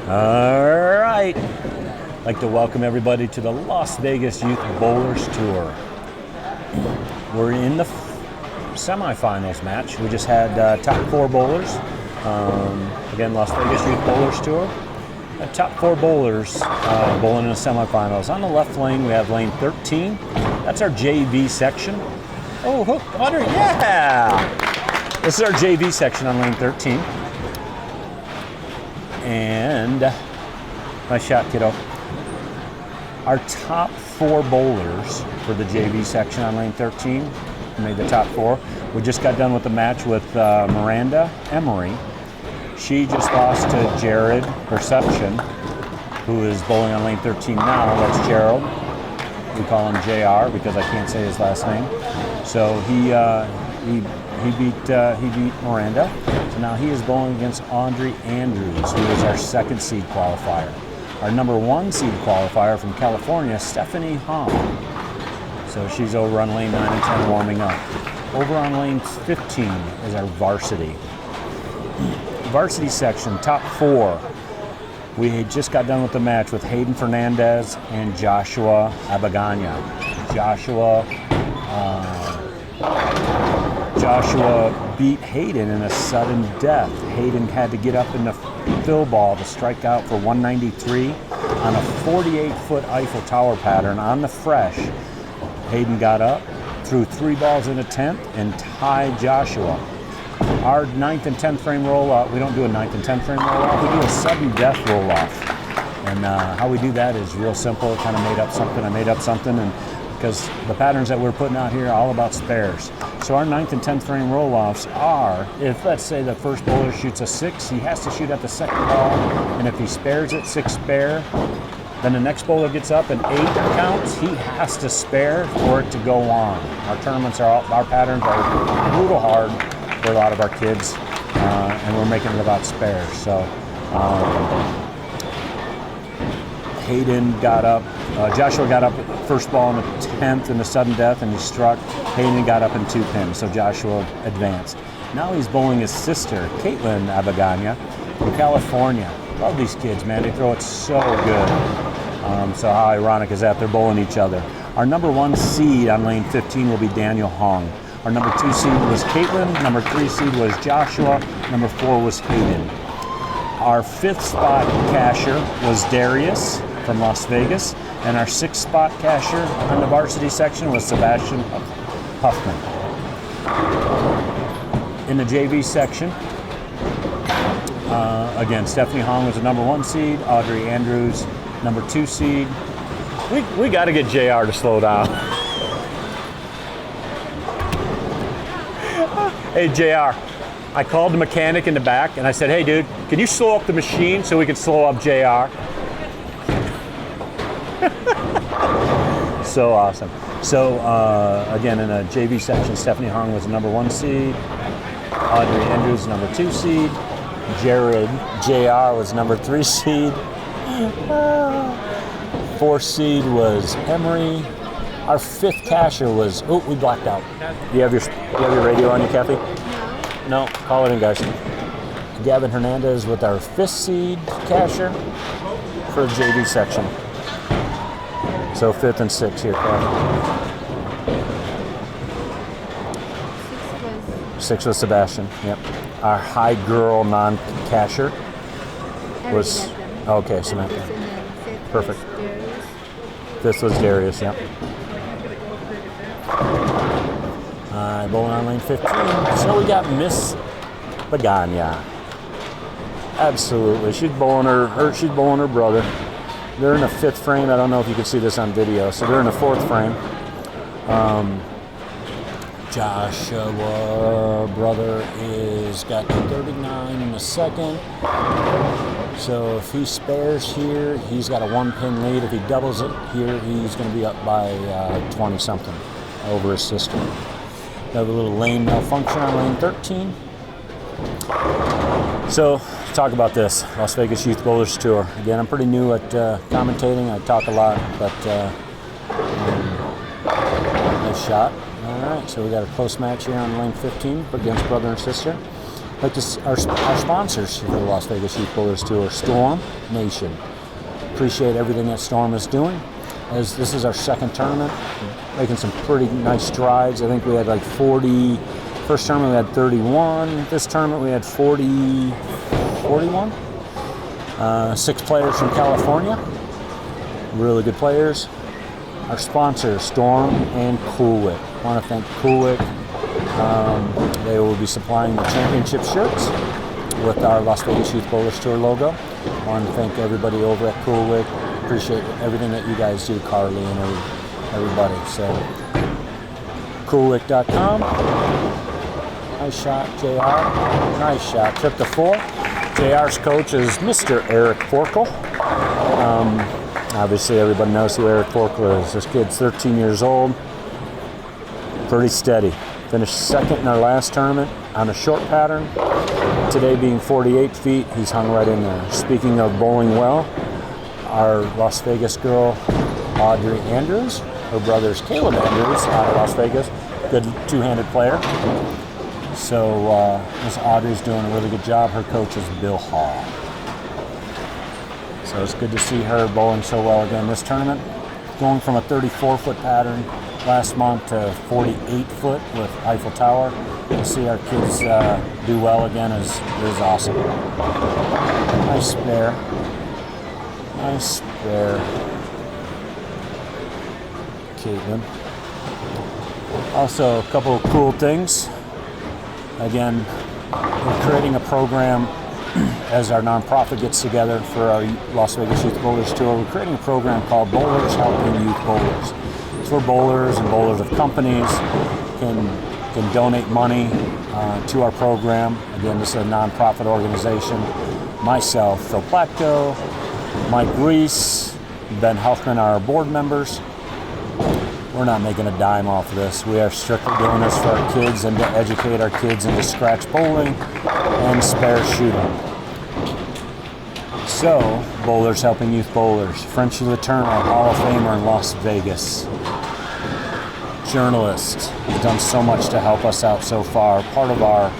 All right. I'd like to welcome everybody to the Las Vegas Youth Bowlers Tour. We're in the semifinals match. We just had top 4 bowlers. Again, Las Vegas Youth Bowlers Tour. Top 4 bowlers bowling in the semifinals. On the left lane, we have lane 13. That's our JV section. Oh, hook, Audrey, yeah! This is our JV section on lane 13. And nice shot, kiddo. Our top 4 bowlers for the JV section on lane 13 made the top 4. We just got done with the match with Miranda Emery. She just lost to Jared Perception, who is bowling on lane 13 now. That's Gerald. We call him JR because I can't say his last name. So he beat Miranda. So now he is bowling against Audrey Andrews, who is our 2nd seed qualifier. Our number 1 seed qualifier from California, Stephanie Hong. So she's over on lane 9 and 10 warming up. Over on lane 15 is our varsity. Varsity section, top 4. We just got done with the match with Hayden Fernandez and Joshua Abagana. Joshua beat Hayden in a sudden death. Hayden had to get up in the fill ball to strike out for 193 on a 48-foot Eiffel Tower pattern on the fresh. Hayden got up, threw 3 balls in a 10th, and tied Joshua. Our 9th and 10th frame roll-off, we don't do a 9th and 10th frame roll-off, we do a sudden death roll-off. And how we do that is real simple, kind of I made up something, and because the patterns that we're putting out here are all about spares. So our 9th and 10th frame roll-offs are, if let's say the first bowler shoots a 6, he has to shoot at the second ball, and if he spares it, 6 spare, then the next bowler gets up and 8 counts, he has to spare for it to go on. Our patterns are brutal hard for a lot of our kids, and we're making it about spares. So Hayden got up, Joshua got up first ball in the 10th in the sudden death, and he struck. Hayden got up in 2 pins, so Joshua advanced. Now he's bowling his sister, Caitlin Abagana, from California. Love these kids, man. They throw it so good. So how ironic is that? They're bowling each other. Our number 1 seed on lane 15 will be Daniel Hong. Our number 2 seed was Caitlin. Number 3 seed was Joshua. Number 4 was Hayden. Our 5th spot casher was Darius from Las Vegas. And our 6th spot casher on the varsity section was Sebastian Huffman. In the JV section, again, Stephanie Hong was the number 1 seed. Audrey Andrews, number 2 seed. We got to get JR to slow down. Hey, JR, I called the mechanic in the back and I said, hey, dude, can you slow up the machine so we can slow up JR? So awesome. So again, in the JV section, Stephanie Hong was the number 1 seed. Audrey Andrews, number 2 seed. Jared JR was number 3 seed. 4th seed was Emery. Our 5th casher was, we blacked out. Do you have your radio on you, Kathy? No, call it in, guys. Gavin Hernandez with our 5th seed casher for the JV section. So 5th and 6th here, Kathy. 6 was Sebastian, yep. Our high girl non-casher was, okay, Samantha. Perfect. 5th was Darius, yep. Bowling on lane 15. So we got Miss Bagania. Absolutely. She's bowling her brother. They're in the 5th frame. I don't know if you can see this on video. So they're in the 4th frame. Joshua brother is got 39 in the 2nd. So if he spares here, he's got a 1-pin lead. If he doubles it here, he's going to be up by 20-something over his sister. We have a little lane malfunction on lane 13. So let's talk about this Las Vegas Youth Bowlers Tour. Again, I'm pretty new at commentating. I talk a lot, but nice shot. All right, so we got a close match here on lane 15 against brother and sister. like to our sponsors for the Las Vegas Youth Bowlers Tour, Storm Nation. Appreciate everything that Storm is doing. As this is our second tournament, making some pretty nice strides. I think we had like 40. First tournament we had 31. This tournament we had 41. 6 players from California. Really good players. Our sponsors, Storm and Coolwick. I want to thank Coolwick. They will be supplying the championship shirts with our Las Vegas Youth Bowlers Tour logo. I want to thank everybody over at Coolwick. Appreciate everything that you guys do, Carly and everybody. So, Coolwick.com. Nice shot, JR. Nice shot. Took the 4. JR's coach is Mr. Eric Forkel. Obviously, everybody knows who Eric Forkel is. This kid's 13 years old. Pretty steady. Finished second in our last tournament on a short pattern. Today being 48 feet, he's hung right in there. Speaking of bowling well, our Las Vegas girl, Audrey Andrews, her brother's Caleb Andrews out of Las Vegas, good two-handed player. So Miss Audrey's doing a really good job. Her coach is Bill Hall. So it's good to see her bowling so well again this tournament. Going from a 34-foot pattern last month to 48-foot with Eiffel Tower. To see our kids do well again is awesome. Nice spare. Nice spare. Caitlin. Also, a couple of cool things. Again, we're creating a program as our nonprofit gets together for our Las Vegas Youth Bowlers Tour. We're creating a program called Bowlers Helping Youth Bowlers. It's where bowlers and bowlers of companies can donate money to our program. Again, this is a nonprofit organization. Myself, Phil Platko, Mike Reese, Ben Huffman are our board members. We're not making a dime off of this. We are strictly doing this for our kids and to educate our kids into scratch bowling and spare shooting. So, Bowlers Helping Youth Bowlers. Frenchie Letourneau, Hall of Famer in Las Vegas. Journalist. Has done so much to help us out so far. Part of our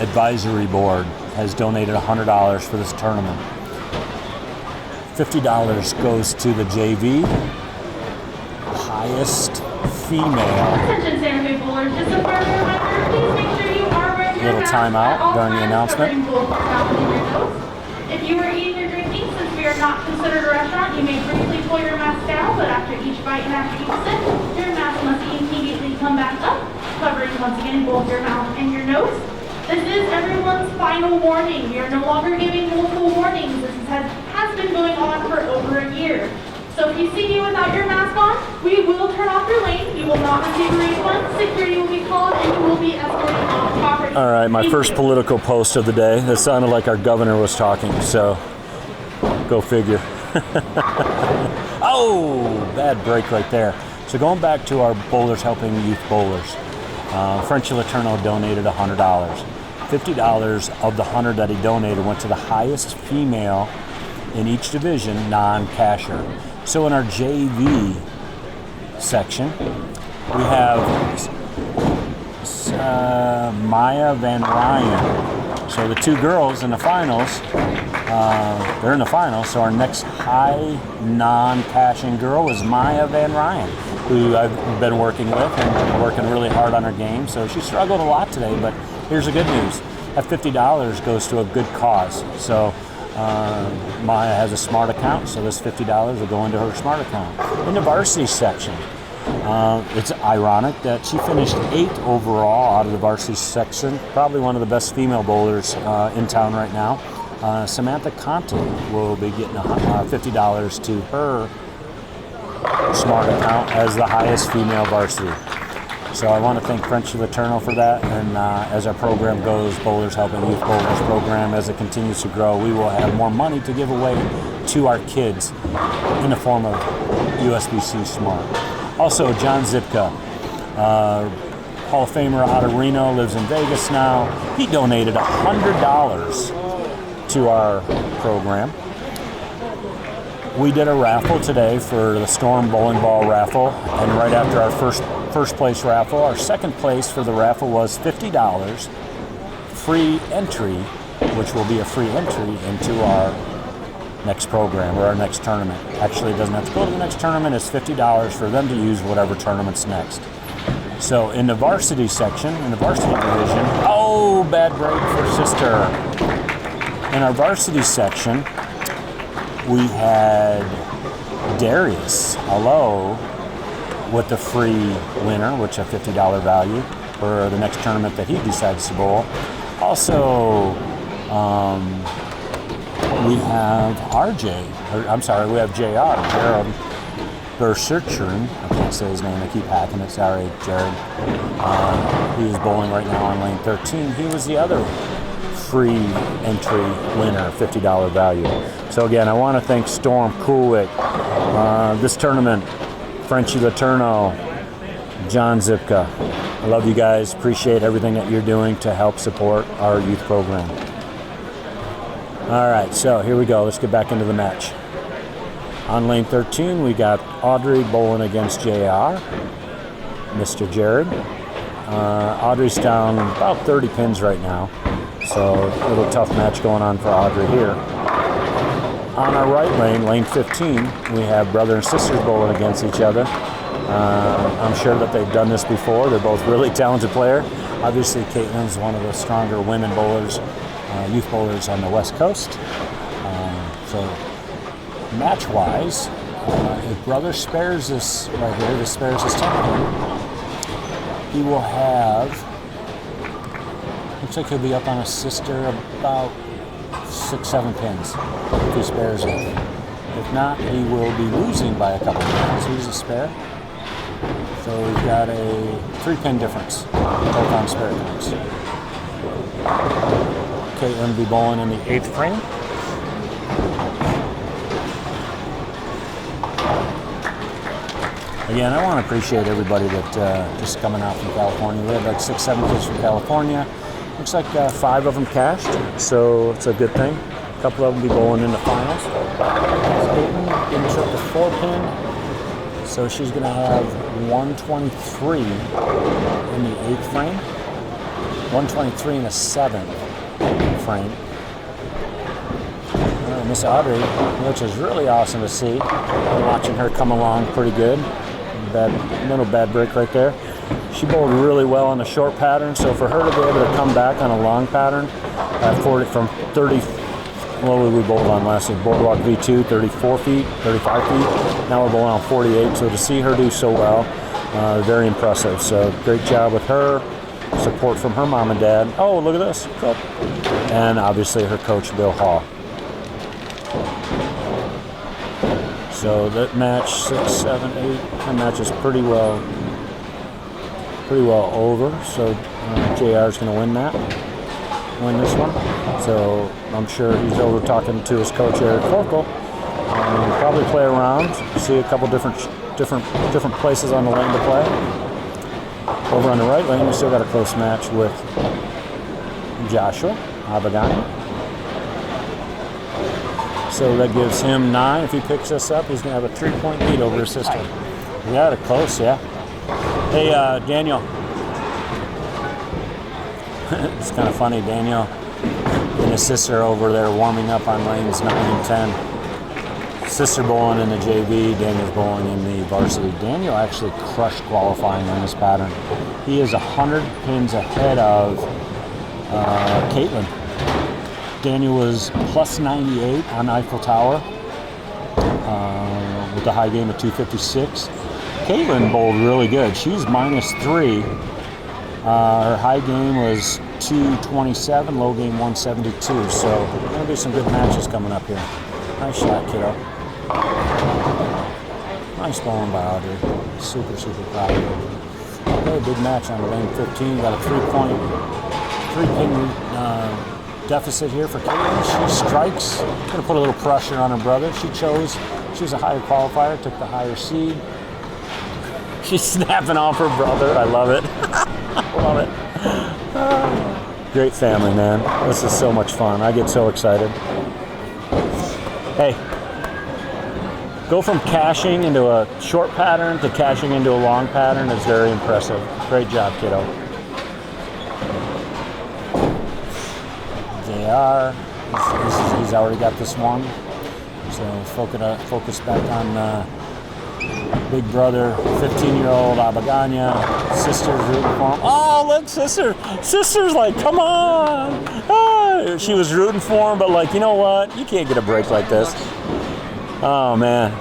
advisory board has donated $100 for this tournament. $50 goes to the JV. Highest female. Attention Santa Fe bowlers, just a further reminder, please make sure you are wearing your little mask timeout at all during the times, announcement. covering both your mouth and your nose. If you are eating or drinking, since we are not considered a restaurant, you may briefly pull your mask down, but after each bite and after each sip, your mask must immediately come back up, covering once again both your mouth and your nose. This is everyone's final warning. We are no longer giving multiple warnings. This has been going on for over a year. So if you see me without your mask on, we will turn off your lane. You will not receive a refund. Security will be called and you will be escorted off property. All right, my first political post of the day. That sounded like our governor was talking, so go figure. Oh, bad break right there. So going back to our Bowlers Helping Youth Bowlers, Frenchie Letourneau donated $100. $50 of the $100 that he donated went to the highest female in each division, non-casher. So in our JV section, we have Maya Van Ryan. So the two girls in the finals, they're in the finals. So our next high non-cashing girl was Maya Van Ryan, who I've been working with and working really hard on her game. So she struggled a lot today, but here's the good news. That $50 goes to a good cause. So Maya has a smart account, so this $50 will go into her smart account. In the varsity section, it's ironic that she finished 8th overall out of the varsity section, probably one of the best female bowlers in town right now. Samantha Conte will be getting $50 to her smart account as the highest female varsity. So I want to thank Frenchie Letourneau for that, and as our program goes, Bowlers Helping Youth Bowlers program, as it continues to grow, we will have more money to give away to our kids in the form of USBC Smart. Also, John Zipka, Hall of Famer out of Reno, lives in Vegas now. He donated $100 to our program. We did a raffle today for the Storm Bowling Ball raffle, and right after our first place raffle, our second place for the raffle was $50 free entry, which will be a free entry into our next program or our next tournament. Actually, it doesn't have to go to the next tournament. It's $50 for them to use whatever tournament's next. So in the varsity section, in the varsity division, oh, bad break for sister. In our varsity section, we had Darius, hello, with the free winner, which is a $50 value for the next tournament that he decides to bowl. Also, we have we have JR, Gerald Berserchern. I can't say his name, I keep hacking it, sorry, Jared. He is bowling right now on lane 13. He was the other free entry winner, $50 value. So again, I want to thank Storm Kulik, this tournament, Frenchie Laterno, John Zipka. I love you guys, appreciate everything that you're doing to help support our youth program. All right, so here we go. Let's get back into the match. On lane 13, we got Audrey bowling against JR, Mr. Jared. Audrey's down about 30 pins right now, so a little tough match going on for Audrey here. On our right lane, lane 15, we have brother and sisters bowling against each other. I'm sure that they've done this before. They're both really talented players. Obviously, Caitlin's one of the stronger women bowlers, youth bowlers on the West Coast. So match-wise, if brother spares this right here, this spares his 10 pin, he will have, looks like he'll be up on a sister about 6-7 pins if he spares it. If not, he will be losing by a couple pins. He's a spare. So we've got a 3-pin difference, both on spare pins. Caitlin will be bowling in the 8th frame. Again, I want to appreciate everybody that just coming out from California. We had like 6-7 kids from California. Looks like 5 of them cashed, so it's a good thing. A couple of them will be bowling in the finals. Caitlin getting tripped to 4-pin. So she's going to have 123 in the 8th frame, 123 in the 7th frame. Miss Audrey, which is really awesome to see. I'm watching her come along pretty good. Little bad break right there. She bowled really well on the short pattern, so for her to be able to come back on a long pattern at 40 from 30. What we bowled on last week? Boardwalk V2, 34 feet, 35 feet. Now we're bowling on 48, so to see her do so well, very impressive. So great job with her. Support from her mom and dad. Oh, look at this. Cool. And obviously her coach, Bill Hall. So that match, 6, 7, 8, that match is pretty well over. So JR is going to win this one. So I'm sure he's over talking to his coach Eric Forkel. Probably play around, see a couple different places on the lane to play. Over on the right lane, we still got a close match with Joshua Abagani. So that gives him 9. If he picks us up, he's going to have a 3-point lead over his sister. Yeah, they're close, yeah. Hey, Daniel. It's kind of funny, Daniel and his sister over there warming up on lanes 9 and 10. Sister bowling in the JV, Daniel's bowling in the varsity. Daniel actually crushed qualifying on this pattern. He is 100 pins ahead of Caitlin. Daniel was plus 98 on Eiffel Tower with the high game of 256. Caitlin bowled really good. She's minus 3. Her high game was 227, low game 172. So there'll be some good matches coming up here. Nice shot, kiddo. Nice bowling by Audrey. Super, super proud of her. Okay, big match on lane 15. Got a 3-pin deficit here for Caitlin. She strikes. Gonna put a little pressure on her brother. She was a higher qualifier, took the higher seed. She's snapping off her brother. I love it. Love it. Great family, man. This is so much fun. I get so excited. Hey, go from cashing into a short pattern to cashing into a long pattern is very impressive. Great job, kiddo. they are. He's already got this one. So focus back on big brother, 15-year-old Abagana. Sister's rooting for him. Oh, look, sister's like, come on. Ah, she was rooting for him, but like, you know what? You can't get a break like this. Oh man,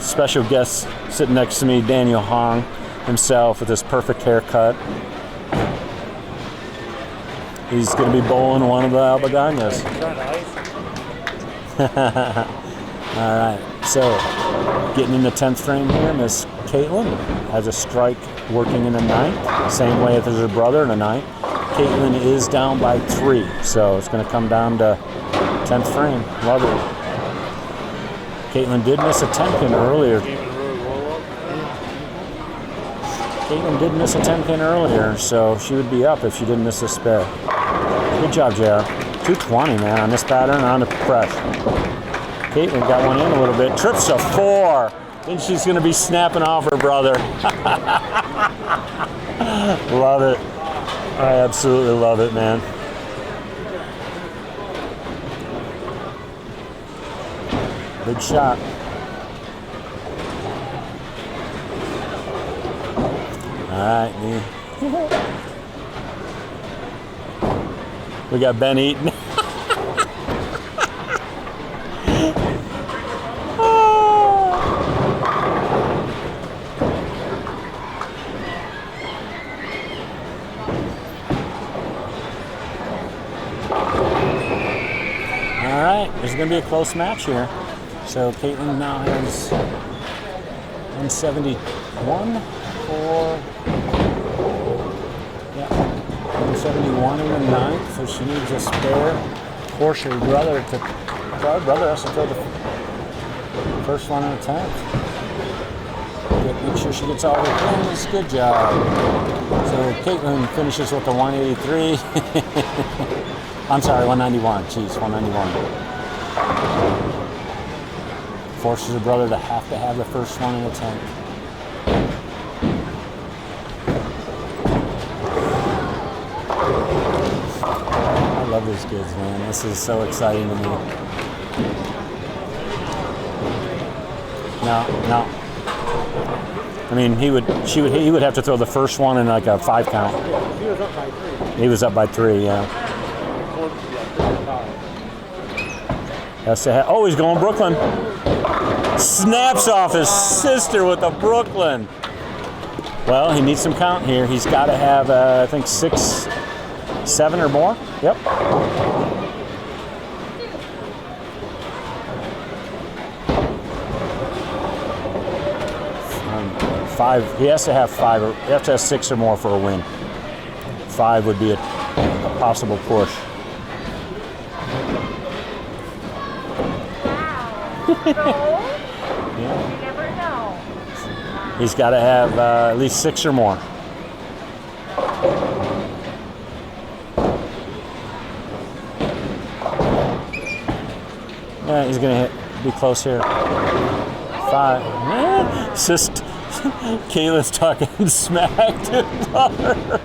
special guest sitting next to me, Daniel Hong himself with his perfect haircut. He's going to be bowling one of the Albaganyas. All right, so getting in the 10th frame here, Miss Caitlin has a strike working in the 9th, same way as her brother in the 9th. Caitlin is down by 3, so it's going to come down to 10th frame. Love it. Caitlin did miss a 10 pin earlier. Caitlin did miss a 10 pin earlier, so she would be up if she didn't miss a spare. Good job, JR. 220, man, on this pattern, on the press. Caitlin got one in a little bit. Trips a 4. Then she's going to be snapping off her brother. Love it. I absolutely love it, man. Big shot. All right, we got Ben Eaton. All right, there's going to be a close match here. So Caitlin now has 171 for, yeah, 171 in the 9th, so she needs a spare. Of course, her brother has to throw the first one in the 10th. Make sure she gets all her pins. Good job. So Caitlin finishes with the 183. I'm sorry, 191. Jeez, 191. Forces her brother to have the first one in the 10th. I love these kids, man. This is so exciting to me. No. I mean, he would have to throw the first one in like a 5 count. He was up by 3. He was up by 3, yeah. Oh, he's going Brooklyn. Snaps off his sister with a Brooklyn. Well, he needs some count here. He's got to have, I think, 6, 7 or more. Yep. 5. He has to have 5. Or he has to have 6 or more for a win. 5 would be a possible push. Yeah. Yeah. You never know. He's got to have at least 6 or more. Yeah, he's gonna be close here. 5. Yeah. It's just Kayla's talking smack to her.